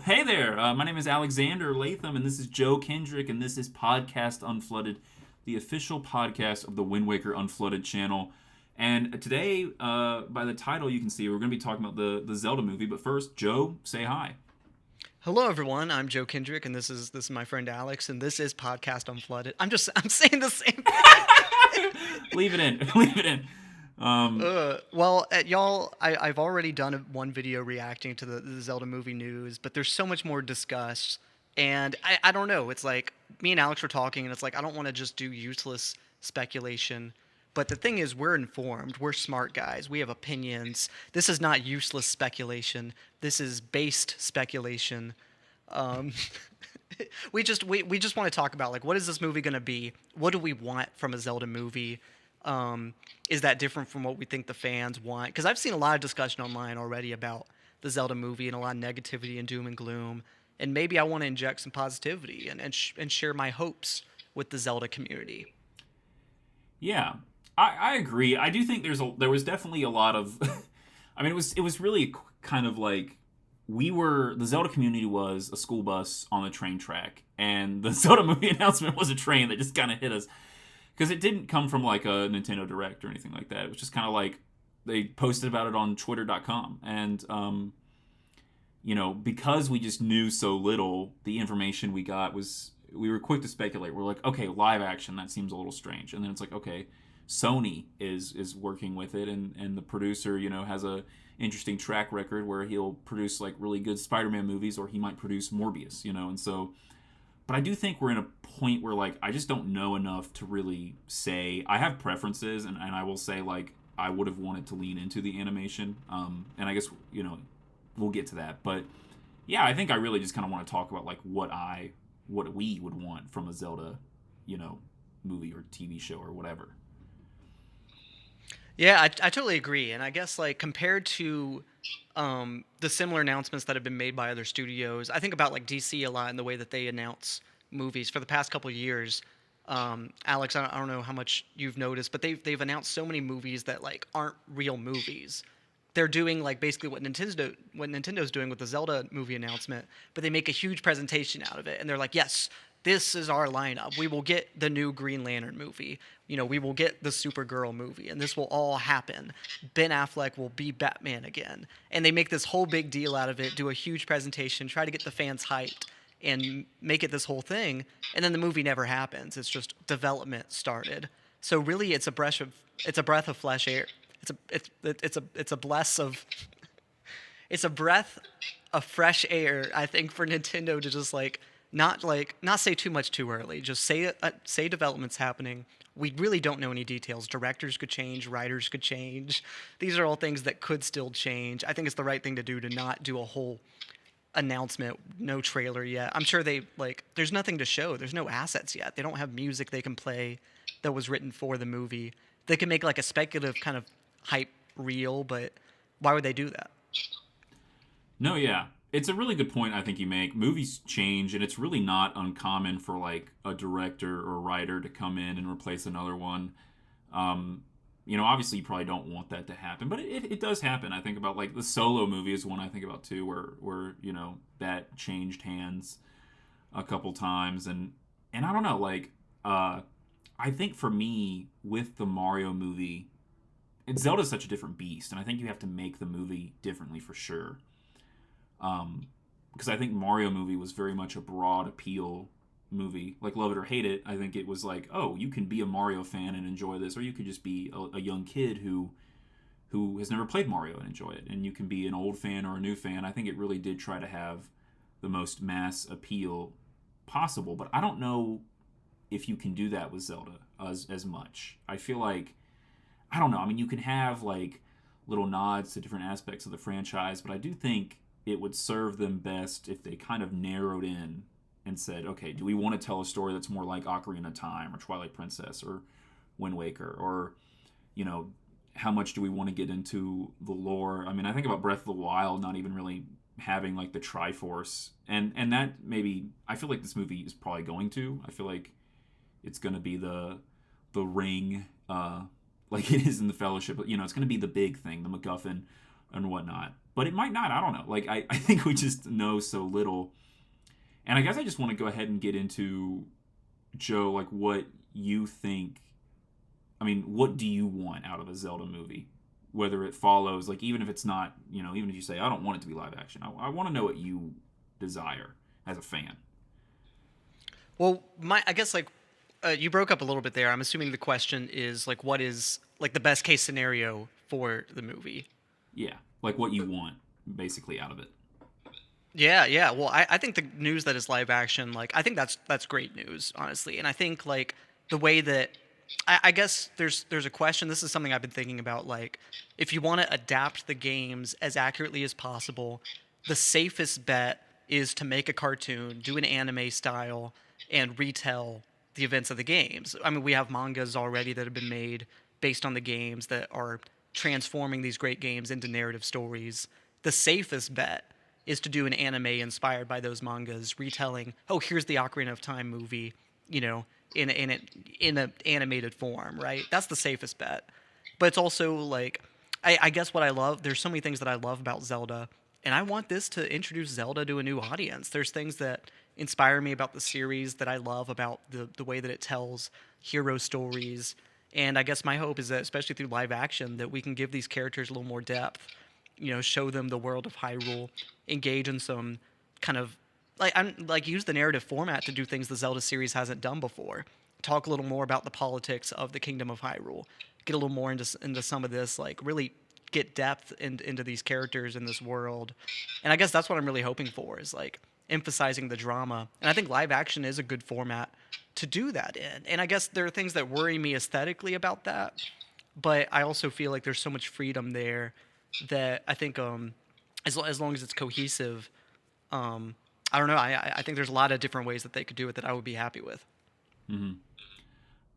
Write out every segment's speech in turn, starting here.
Hey there, my name is Alexander Lathem, and this is Joe Kendrick, and this is Podcast Unflooded, the official podcast of the Wind Waker Unflooded channel. And today, by the title you can see, we're going to be talking about the Zelda movie. But first, Joe, say hi. Hello, everyone. I'm Joe Kendrick, and this is my friend Alex, and this is Podcast Unflooded. I'm saying the same thing. Leave it in. Leave it in. Y'all, I've already done one video reacting to the Zelda movie news, but there's so much more to discuss, and I don't know. It's like me and Alex were talking, and it's like I don't want to just do useless speculation. But the thing is, we're informed. We're smart guys. We have opinions. This is not useless speculation. This is based speculation. Um, we just want to talk about, like, what is this movie going to be? What do we want from a Zelda movie? Is that different from what we think the fans want? Because I've seen a lot of discussion online already about the Zelda movie and a lot of negativity and doom and gloom. And maybe I want to inject some positivity and share my hopes with the Zelda community. Yeah, I agree. I do think there was definitely a lot of, I mean, it was really kind of like the Zelda community was a school bus on a train track, and the Zelda movie announcement was a train that just kind of hit us. Because it didn't come from like a Nintendo Direct or anything like that. It was just kind of like they posted about it on Twitter.com. And, because we just knew so little, the information we got we were quick to speculate. We're like, okay, live action, that seems a little strange. And then it's like, okay, Sony is working with it. And the producer, has a interesting track record where he'll produce like really good Spider-Man movies, or he might produce Morbius, and so... But I do think we're in a point where, like, I just don't know enough to really say. I have preferences, and I will say, like, I would have wanted to lean into the animation. And I guess, we'll get to that. But, yeah, I think I really just kind of want to talk about, like, what we would want from a Zelda, movie or TV show or whatever. Yeah, I totally agree. And I guess, like, compared to the similar announcements that have been made by other studios, I think about, like, DC a lot in the way that they announce movies for the past couple of years. Alex, I don't know how much you've noticed, but they've announced so many movies that, like, aren't real movies. They're doing, like, basically what Nintendo's doing with the Zelda movie announcement, but they make a huge presentation out of it, and they're like, yes, this is our lineup. We will get the new Green Lantern movie. We will get the Supergirl movie, and this will all happen. Ben Affleck will be Batman again. And they make this whole big deal out of it, do a huge presentation, try to get the fans hyped, and make it this whole thing. And then the movie never happens. It's just development started. So really, it's a breath of fresh air. It's a bless of it's a breath of fresh air, I think, for Nintendo to just not say too much too early. Just say development's happening. We really don't know any details. Directors could change, writers could change. These are all things that could still change. I think it's the right thing to do to not do a whole announcement, no trailer yet. I'm sure there's nothing to show. There's no assets yet. They don't have music they can play that was written for the movie. They can make like a speculative kind of hype reel, but why would they do that? No, yeah. It's a really good point I think you make. Movies change, and it's really not uncommon for, like, a director or writer to come in and replace another one. Obviously you probably don't want that to happen, but it does happen. I think about, like, the Solo movie is one I think about, too, where that changed hands a couple times. And I don't know, like, I think for me, with the Mario movie, Zelda's such a different beast, and I think you have to make the movie differently for sure. Because I think Mario movie was very much a broad appeal movie. Like, love it or hate it, I think it was like, oh, you can be a Mario fan and enjoy this, or you could just be a young kid who has never played Mario and enjoy it. And you can be an old fan or a new fan. I think it really did try to have the most mass appeal possible. But I don't know if you can do that with Zelda as much. I feel like, I don't know. I mean, you can have, like, little nods to different aspects of the franchise, but I do think it would serve them best if they kind of narrowed in and said, okay, do we want to tell a story that's more like Ocarina of Time or Twilight Princess or Wind Waker, or, how much do we want to get into the lore? I mean, I think about Breath of the Wild not even really having, like, the Triforce, and that maybe, I feel like this movie is probably going to. I feel like it's going to be the ring, like it is in the Fellowship, but, it's going to be the big thing, the MacGuffin and whatnot. but it might not. I don't know. Like I think we just know so little. And I guess I just want to go ahead and get into, Joe, like what you think. I mean, what do you want out of a Zelda movie? Whether it follows, like, even if it's not, even if you say, I don't want it to be live action, I want to know what you desire as a fan. Well, I guess like you broke up a little bit there. I'm assuming the question is like, what is like the best case scenario for the movie? Yeah. Like what you want, basically, out of it. Yeah, yeah. Well, I think the news that is live action, like, I think that's great news, honestly. And I think like the way that I guess there's a question. This is something I've been thinking about. Like, if you want to adapt the games as accurately as possible, the safest bet is to make a cartoon, do an anime style, and retell the events of the games. I mean, we have mangas already that have been made based on the games that are transforming these great games into narrative stories. The safest bet is to do an anime inspired by those mangas, retelling, oh, here's the Ocarina of Time movie, you know, in a animated form, right? That's the safest bet. But it's also like, I guess what I love. There's so many things that I love about Zelda, and I want this to introduce Zelda to a new audience. There's things that inspire me about the series that I love about the way that it tells hero stories. And I guess my hope is that, especially through live action, that we can give these characters a little more depth, show them the world of Hyrule, engage in some kind of use the narrative format to do things the Zelda series hasn't done before. Talk a little more about the politics of the Kingdom of Hyrule. Get a little more into some of this, like really get depth into these characters in this world. And I guess that's what I'm really hoping for is like emphasizing the drama. And I think live action is a good format to do that in. And I guess there are things that worry me aesthetically about that, but I also feel like there's so much freedom there that I think as long as it's cohesive, I don't know. I think there's a lot of different ways that they could do it that I would be happy with. Hmm.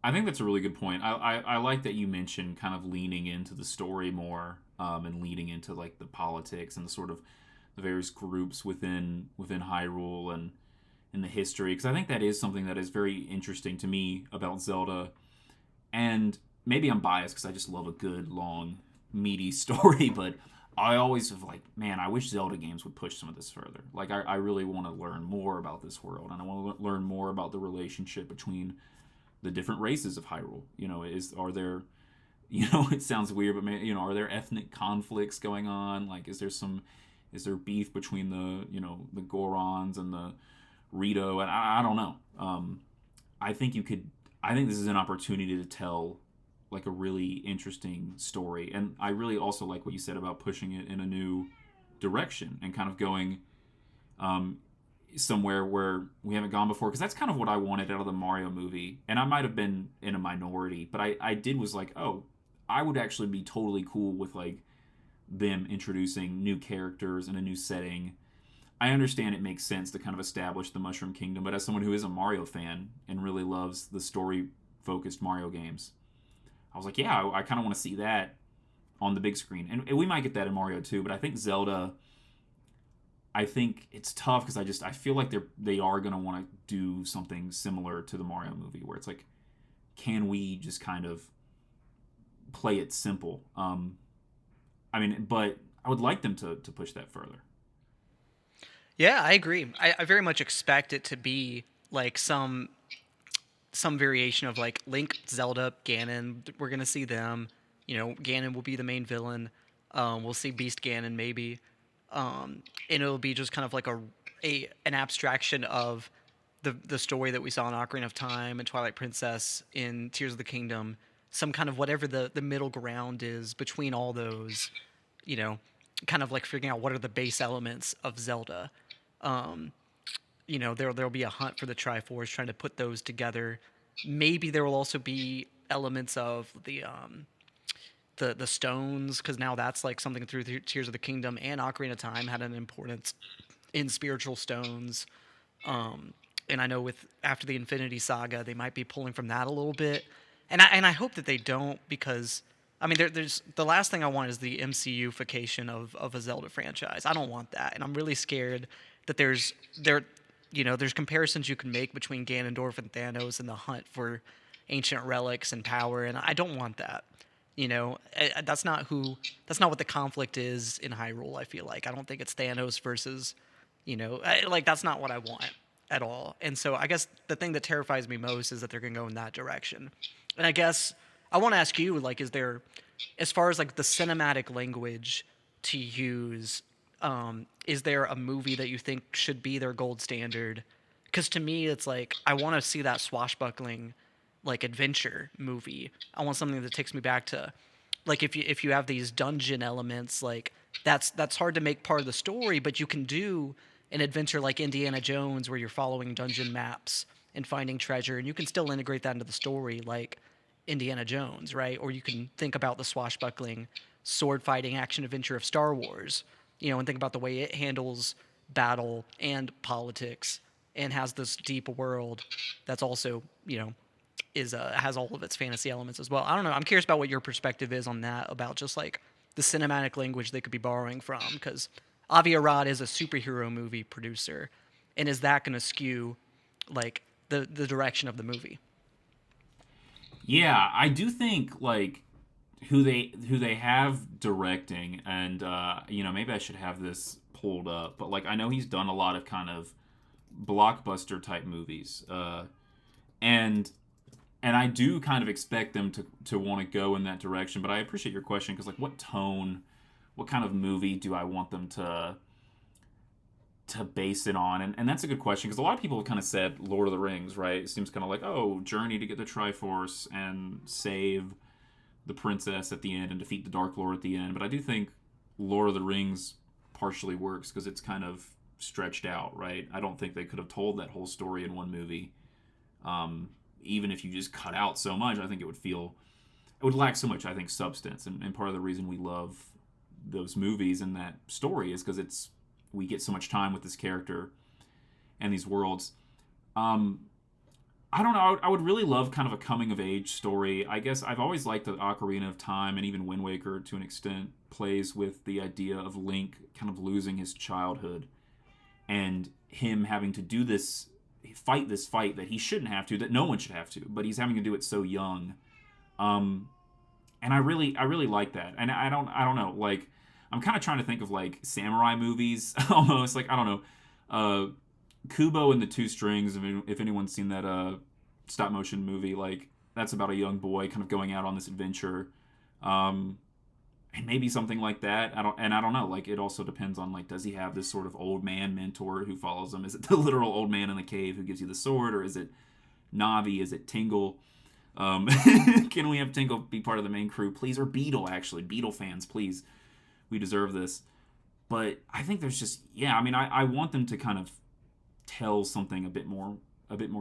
I think that's a really good point. I like that you mentioned kind of leaning into the story more, and leading into like the politics and the sort of the various groups within Hyrule and in the history, because I think that is something that is very interesting to me about Zelda. And maybe I'm biased because I just love a good long meaty story, but I always have like, man, I wish Zelda games would push some of this further. Like, I really want to learn more about this world, and I want to learn more about the relationship between the different races of Hyrule. Are there, it sounds weird, but are there ethnic conflicts going on? Like, is there beef between the Gorons and the Rito? And I don't know. I think you could. I think this is an opportunity to tell like a really interesting story, and I really also like what you said about pushing it in a new direction and kind of going somewhere where we haven't gone before, because that's kind of what I wanted out of the Mario movie. And I might have been in a minority, but I did was like, oh, I would actually be totally cool with like them introducing new characters in a new setting. I understand it makes sense to kind of establish the Mushroom Kingdom, but as someone who is a Mario fan and really loves the story focused Mario games, I was like, yeah, I kind of want to see that on the big screen. And we might get that in Mario too, but I think Zelda, I think it's tough because I feel like they are going to want to do something similar to the Mario movie, where it's like, can we just kind of play it simple? I mean, but I would like them to push that further. Yeah, I agree. I very much expect it to be like some variation of like Link, Zelda, Ganon. We're gonna see them. Ganon will be the main villain. We'll see Beast Ganon maybe, and it'll be just kind of like an abstraction of the story that we saw in Ocarina of Time and Twilight Princess in Tears of the Kingdom. Some kind of whatever the middle ground is between all those, you know, kind of like figuring out what are the base elements of Zelda. Um, there'll be a hunt for the Triforce, trying to put those together. Maybe there will also be elements of the stones, because now that's like something through Tears of the Kingdom and Ocarina of Time had an importance in spiritual stones. And I know with after the Infinity Saga, they might be pulling from that a little bit, and I hope that they don't, because I mean there's the last thing I want is the MCU-fication of a Zelda franchise. I don't want that, and I'm really scared that there's comparisons you can make between Ganondorf and Thanos and the hunt for ancient relics and power, and I don't want that. That's not who. That's not what the conflict is in Hyrule. I feel like I don't think it's Thanos versus, like that's not what I want at all. And so I guess the thing that terrifies me most is that they're gonna go in that direction. And I guess I want to ask you, like, is there, as far as like the cinematic language to use, is there a movie that you think should be their gold standard? Because to me, it's like I want to see that swashbuckling, like adventure movie. I want something that takes me back to, like if you have these dungeon elements, like that's hard to make part of the story, but you can do an adventure like Indiana Jones where you're following dungeon maps and finding treasure, and you can still integrate that into the story, like Indiana Jones, right? Or you can think about the swashbuckling sword fighting action adventure of Star Wars, and think about the way it handles battle and politics and has this deep world that's also, is has all of its fantasy elements as well. I don't know. I'm curious about what your perspective is on that, about just like the cinematic language they could be borrowing from, because Avi Arad is a superhero movie producer, and is that going to skew like the direction of the movie? Yeah, I do think like who they have directing, and maybe I should have this pulled up, but like I know he's done a lot of kind of blockbuster type movies, and I do kind of expect them to want to go in that direction. But I appreciate your question, because like what kind of movie do I want them to base it on? And that's a good question, because a lot of people have kind of said Lord of the Rings, right? It seems kind of like, oh, journey to get the Triforce and save the princess at the end and defeat the Dark Lord at the end. But I do think Lord of the Rings partially works because it's kind of stretched out, right? I don't think they could have told that whole story in one movie. Even if you just cut out so much, I think it would lack so much, I think, substance. And part of the reason we love those movies and that story is because we get so much time with this character and these worlds. I don't know. I would really love kind of a coming of age story. I guess I've always liked that Ocarina of Time, and even Wind Waker to an extent, plays with the idea of Link kind of losing his childhood and him having to do this fight that he shouldn't have to, that no one should have to, but he's having to do it so young. And I really like that. And I don't know. Like, I'm kind of trying to think of like samurai movies almost. Like, I don't know. Kubo and the Two Strings. I mean, if anyone's seen that stop motion movie, like that's about a young boy kind of going out on this adventure, and maybe something like that. I don't know. Like, it also depends on like, does he have this sort of old man mentor who follows him? Is it the literal old man in the cave who gives you the sword, or is it Navi? Is it Tingle? Can we have Tingle be part of the main crew, please? Or Beetle, actually. Beetle fans, please. We deserve this. But I think there's just, yeah, I mean, I want them to kind of tell something a bit more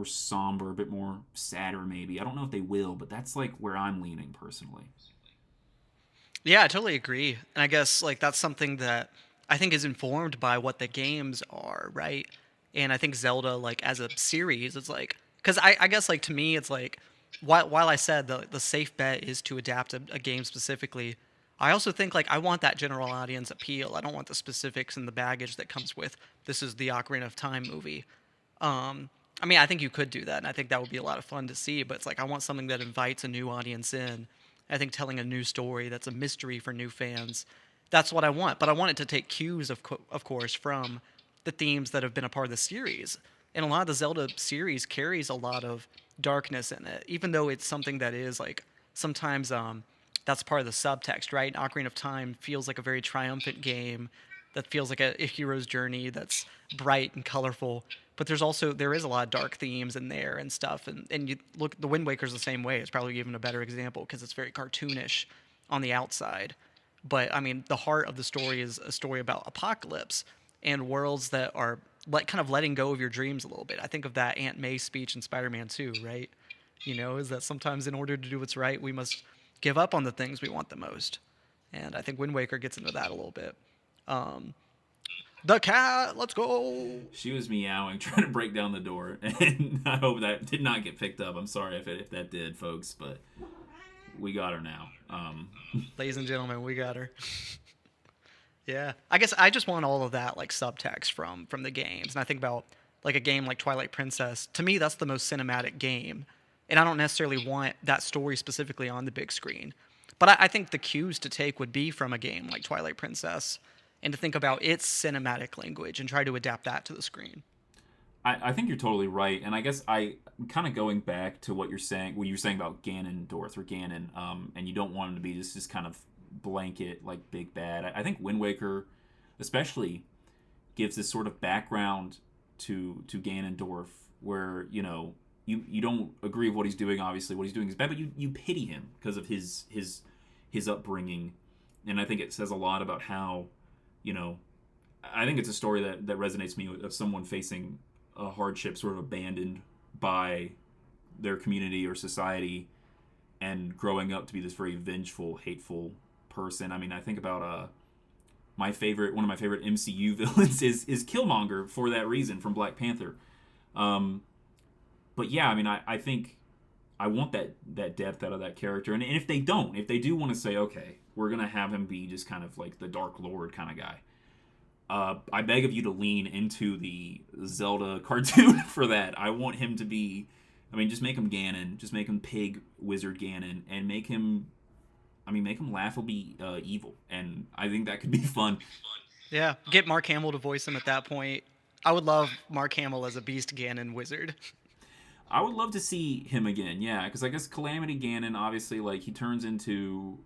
somber, a bit more sadder, maybe. I don't know if they will, but that's like where I'm leaning personally. Yeah, I totally agree. And I guess like that's something that I think is informed by what the games are, right? And I think Zelda, like as a series, it's like, because I guess like to me, it's like, while I said the safe bet is to adapt a game specifically, I also think like I want that general audience appeal. I don't want the specifics and the baggage that comes with this is the Ocarina of Time movie. I mean, I think you could do that, and I think that would be a lot of fun to see. But it's like I want something that invites a new audience in. I think telling a new story that's a mystery for new fans, that's what I want. But I want it to take cues, of course, from the themes that have been a part of the series. And a lot of the Zelda series carries a lot of darkness in it, even though it's something that is like sometimes that's part of the subtext, right? Ocarina of Time feels like a very triumphant game that feels like a hero's journey that's bright and colorful. But there is a lot of dark themes in there and stuff. And you look, the Wind Waker's the same way. It's probably even a better example because it's very cartoonish on the outside. But I mean, the heart of the story is a story about apocalypse and worlds that are like kind of letting go of your dreams a little bit. I think of that Aunt May speech in Spider-Man 2, right? Is that sometimes in order to do what's right, we must give up on the things we want the most. And I think Wind Waker gets into that a little bit. Um, the cat, let's go. She was meowing, trying to break down the door, and I hope that did not get picked up. I'm sorry if that did, folks, but we got her now. Ladies and gentlemen, we got her. Yeah, I guess I just want all of that like subtext from the games, and I think about like a game like Twilight Princess. To me, that's the most cinematic game, and I don't necessarily want that story specifically on the big screen, But I think the cues to take would be from a game like Twilight Princess, and to think about its cinematic language and try to adapt that to the screen. I think you're totally right, and I guess I kind of going back to what you were saying about Ganondorf or Ganon, and you don't want him to be this kind of blanket like big bad. I think Wind Waker, especially, gives this sort of background to Ganondorf, where you don't agree with what he's doing. Obviously, what he's doing is bad, but you pity him because of his upbringing, and I think it says a lot about how, I think it's a story that resonates with me of someone facing a hardship, sort of abandoned by their community or society, and growing up to be this very vengeful, hateful person. I mean, I think about one of my favorite MCU villains is Killmonger for that reason from Black Panther. But yeah, I mean, I think I want that depth out of that character, and if they do want to say, okay, we're gonna have him be just kind of like the Dark Lord kind of guy. I beg of you to lean into the Zelda cartoon for that. I want him to be, I mean, just make him Ganon, just make him Pig Wizard Ganon, and make him laughably evil. And I think that could be fun. Yeah, get Mark Hamill to voice him at that point. I would love Mark Hamill as a Beast Ganon wizard. I would love to see him again, yeah, because I guess Calamity Ganon, obviously, like, he turns into,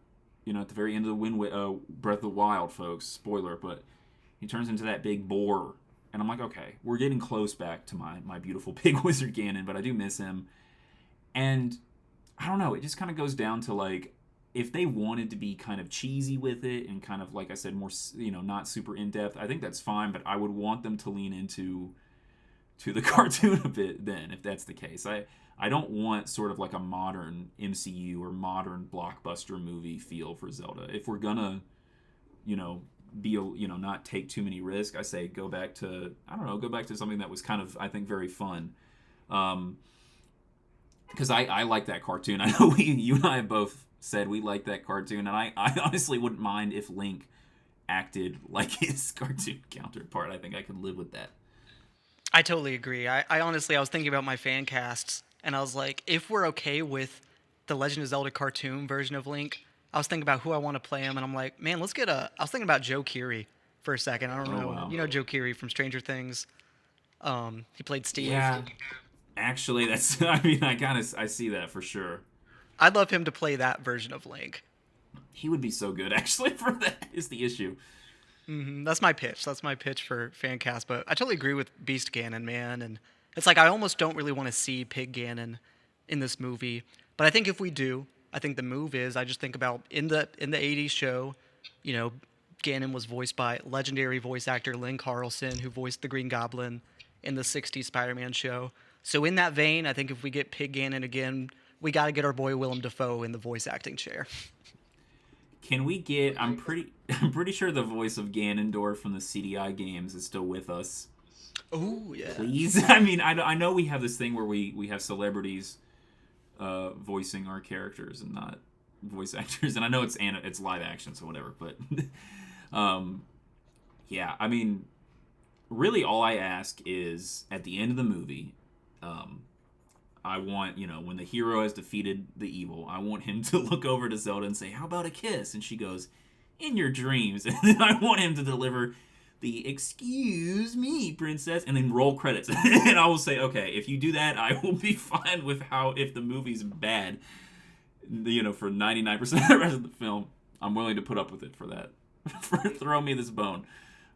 at the very end of the Breath of the Wild, folks, spoiler, but he turns into that big boar, and I'm like, okay, we're getting close back to my beautiful Pig Wizard Ganon, but I do miss him. And I don't know, it just kind of goes down to, like, if they wanted to be kind of cheesy with it and kind of, like I said, more, not super in-depth, I think that's fine, but I would want them to lean into the cartoon a bit then, if that's the case. I don't want sort of like a modern MCU or modern blockbuster movie feel for Zelda. If we're gonna, be not take too many risks, I say go back to something that was kind of, I think, very fun. Because I like that cartoon. I know you and I both said we like that cartoon, and I honestly wouldn't mind if Link acted like his cartoon counterpart. I think I could live with that. I totally agree. I honestly, I was thinking about my fan casts, and I was like, if we're okay with the Legend of Zelda cartoon version of Link, I was thinking about who I want to play him, and I'm like, man, let's get I was thinking about Joe Keery for a second. I don't Oh, know. wow. You know Joe Keery from Stranger Things. He played Steve. Yeah, actually, that's. I see that for sure. I'd love him to play that version of Link. He would be so good, actually. For that is the issue. That's my pitch. That's my pitch for fan cast. But I totally agree with Beast Ganon, man. And it's like I almost don't really want to see Pig Ganon in this movie. But I think if we do, I think the move is I just think about in the '80s show, Ganon was voiced by legendary voice actor Lynn Carlson, who voiced the Green Goblin in the '60s Spider-Man show. So in that vein, I think if we get Pig Ganon again, we got to get our boy Willem Dafoe in the voice acting chair. Can we get? I'm pretty sure the voice of Ganondorf from the CDI games is still with us. Oh yeah. Please. I mean, I know we have this thing where we have celebrities voicing our characters and not voice actors, and I know it's live action, so whatever. But yeah, I mean, really, all I ask is at the end of the movie, I want, when the hero has defeated the evil, I want him to look over to Zelda and say, "How about a kiss?" And she goes, "In your dreams." And then I want him to deliver the "Excuse me, princess," and then roll credits. And I will say, okay, if you do that, I will be fine with if the movie's bad, for 99% of the rest of the film, I'm willing to put up with it for that. Throw me this bone.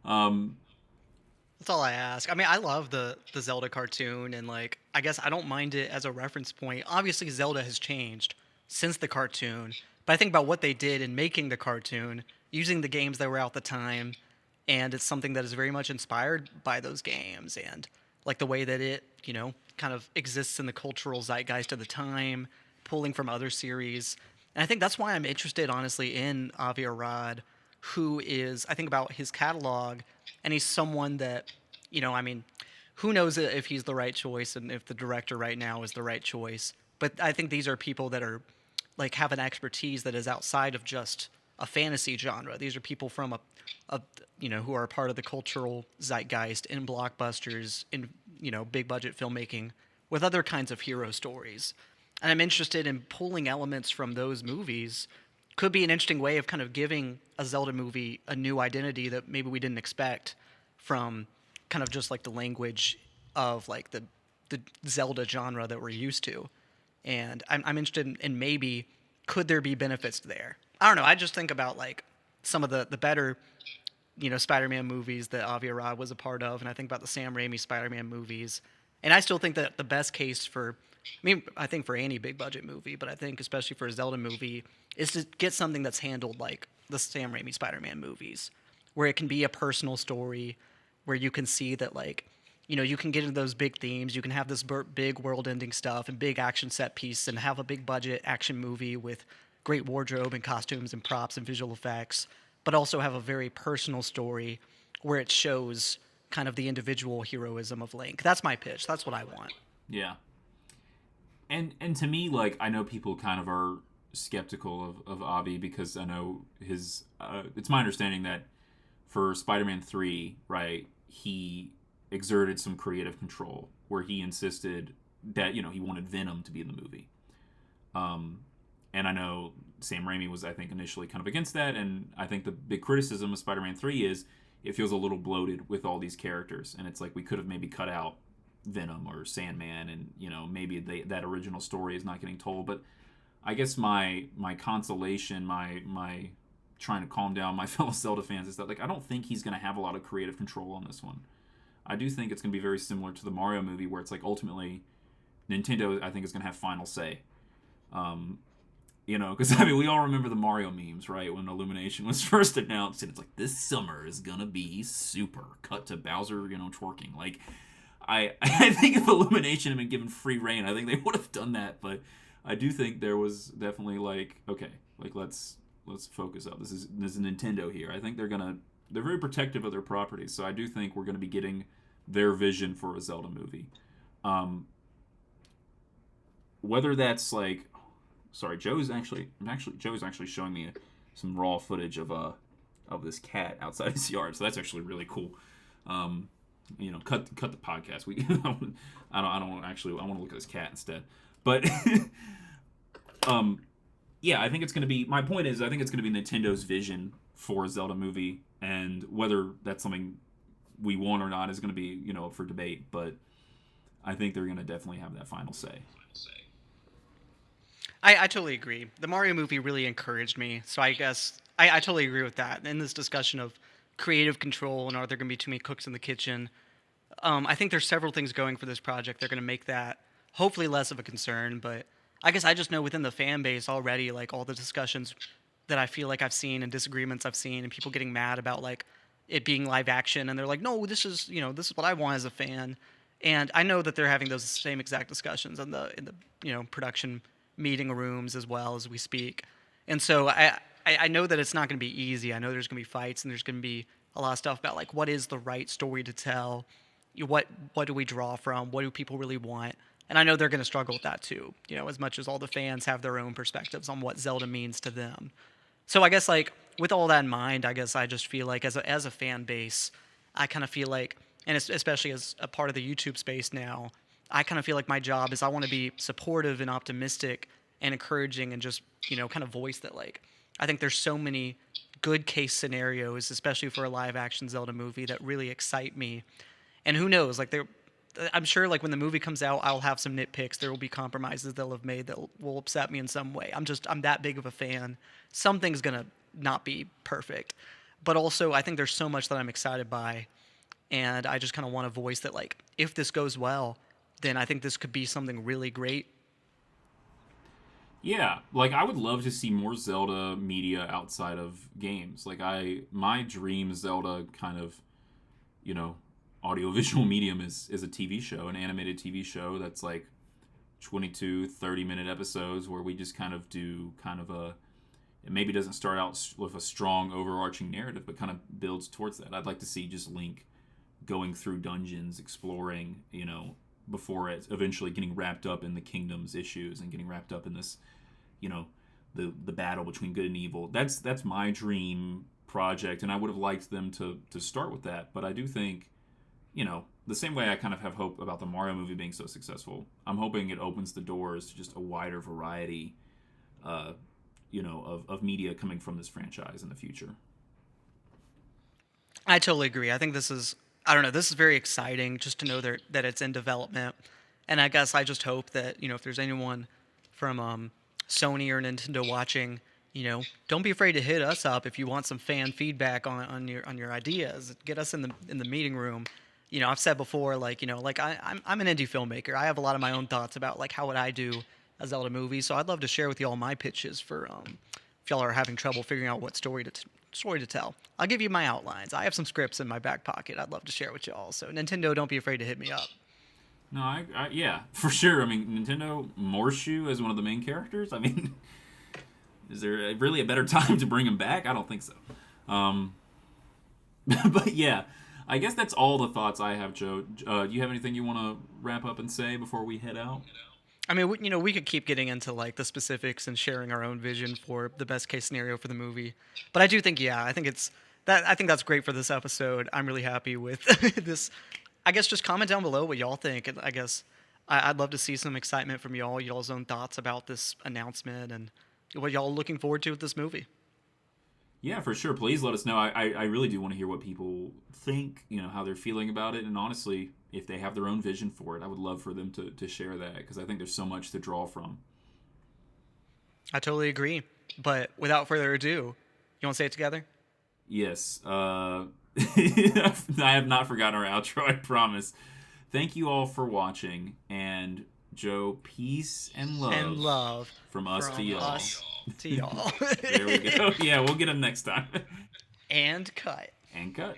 That's all I ask. I mean, I love the Zelda cartoon, and like, I guess I don't mind it as a reference point. Obviously, Zelda has changed since the cartoon, but I think about what they did in making the cartoon, using the games that were out at the time, and it's something that is very much inspired by those games, and like the way that it, kind of exists in the cultural zeitgeist of the time, pulling from other series. And I think that's why I'm interested, honestly, in Avi Arad, who is, I think about his catalog, and he's someone that, I mean, who knows if he's the right choice and if the director right now is the right choice. But I think these are people that are, like, have an expertise that is outside of just a fantasy genre. These are people from who are a part of the cultural zeitgeist in blockbusters, in, big budget filmmaking with other kinds of hero stories. And I'm interested in pulling elements from those movies, could be an interesting way of kind of giving a Zelda movie a new identity that maybe we didn't expect from kind of just like the language of like the Zelda genre that we're used to. And I'm interested in maybe could there be benefits there? I don't know. I just think about like some of the better Spider-Man movies that Avi Arad was a part of, and I think about the Sam Raimi Spider-Man movies, and I still think that the best case for, I mean, I think for any big budget movie, but I think especially for a Zelda movie, is to get something that's handled like the Sam Raimi Spider-Man movies, where it can be a personal story, where you can see that like, you can get into those big themes, you can have this big world-ending stuff and big action set piece, and have a big budget action movie with great wardrobe and costumes and props and visual effects, but also have a very personal story where it shows kind of the individual heroism of Link. That's my pitch. That's what I want. Yeah. And to me, like, I know people kind of are skeptical of Avi because I know his it's my understanding that for Spider-Man 3, right, he exerted some creative control where he insisted that, he wanted Venom to be in the movie. And I know Sam Raimi was, I think, initially kind of against that, and I think the big criticism of Spider-Man 3 is it feels a little bloated with all these characters, and it's like we could have maybe cut out Venom or Sandman, and, maybe that original story is not getting told. But I guess my consolation, my trying to calm down my fellow Zelda fans is that, like, I don't think he's going to have a lot of creative control on this one. I do think it's going to be very similar to the Mario movie, where it's like ultimately Nintendo, I think, is going to have final say. Because I mean, we all remember the Mario memes, right? When Illumination was first announced, and it's like, this summer is gonna be super. Cut to Bowser, twerking. Like, I think if Illumination had been given free reign, I think they would have done that. But I do think there was definitely like, okay, like let's focus up. This is Nintendo here. I think they're very protective of their properties, so I do think we're gonna be getting their vision for a Zelda movie. Whether that's like, sorry, Joe's actually showing me some raw footage of this cat outside his yard, so that's actually really cool. Cut the podcast. I want to look at this cat instead. But yeah, I think it's going to be. My point is, I think it's going to be Nintendo's vision for a Zelda movie, and whether that's something we want or not is going to be up for debate. But I think they're going to definitely have that final say. I totally agree. The Mario movie really encouraged me, so I guess I totally agree with that. In this discussion of creative control and are there going to be too many cooks in the kitchen, I think there's several things going for this project. They're going to make that hopefully less of a concern, but I guess I just know within the fan base already, like all the discussions that I feel like I've seen and disagreements I've seen and people getting mad about like it being live action, and they're like, no, this is what I want as a fan. And I know that they're having those same exact discussions in the production meeting rooms as well as we speak. And so I know that it's not going to be easy. I know there's going to be fights and there's going to be a lot of stuff about like what is the right story to tell, what do we draw from, what do people really want. And I know they're going to struggle with that too, as much as all the fans have their own perspectives on what Zelda means to them. So I guess like with all that in mind, I guess I just feel like as a fan base, I kind of feel like, and especially as a part of the YouTube space now, I kind of feel like my job is I want to be supportive and optimistic and encouraging and just, kind of voice that, like, I think there's so many good case scenarios, especially for a live action Zelda movie, that really excite me. And who knows, like, I'm sure, like, when the movie comes out, I'll have some nitpicks. There will be compromises they'll have made that will upset me in some way. I'm that big of a fan. Something's going to not be perfect. But also, I think there's so much that I'm excited by. And I just kind of want to voice that, like, if this goes well, then I think this could be something really great. Yeah, like I would love to see more Zelda media outside of games. Like my dream Zelda kind of, audiovisual medium is a TV show, an animated TV show that's like 22, 30-minute episodes where we just kind of do kind of it maybe doesn't start out with a strong overarching narrative, but kind of builds towards that. I'd like to see just Link going through dungeons, exploring, before it's eventually getting wrapped up in the kingdom's issues and getting wrapped up in this, the battle between good and evil. That's my dream project, and I would have liked them to start with that. But I do think, the same way I kind of have hope about the Mario movie being so successful, I'm hoping it opens the doors to just a wider variety of media coming from this franchise in the future. I totally agree. I think this is, I don't know, this is very exciting just to know that it's in development. And I guess I just hope that, if there's anyone from Sony or Nintendo watching, don't be afraid to hit us up if you want some fan feedback on your ideas. Get us in the meeting room. I've said before, I'm an indie filmmaker. I have a lot of my own thoughts about like how would I do a Zelda movie. So I'd love to share with you all my pitches for if y'all are having trouble figuring out what story to tell. I'll give you my outlines. I have some scripts in my back pocket. I'd love to share with y'all. So Nintendo, don't be afraid to hit me up. No, yeah, for sure. I mean, Nintendo Morshu as one of the main characters. I mean, is there really a better time to bring him back? I don't think so. But yeah, I guess that's all the thoughts I have, Joe. Do you have anything you want to wrap up and say before we head out? I mean, we could keep getting into like the specifics and sharing our own vision for the best case scenario for the movie. But I do think, yeah, I think that's great for this episode. I'm really happy with this. I guess just comment down below what y'all think. And I guess I'd love to see some excitement from y'all's own thoughts about this announcement and what y'all are looking forward to with this movie. Yeah, for sure. Please let us know. I really do want to hear what people think, how they're feeling about it. And honestly, if they have their own vision for it, I would love for them to share that because I think there's so much to draw from. I totally agree. But without further ado, you want to say it together? Yes. I have not forgotten our outro, I promise. Thank you all for watching. And Joe, peace and love. And love. From us to y'all. Us to y'all. There we go. Yeah, we'll get them next time. And cut. And cut.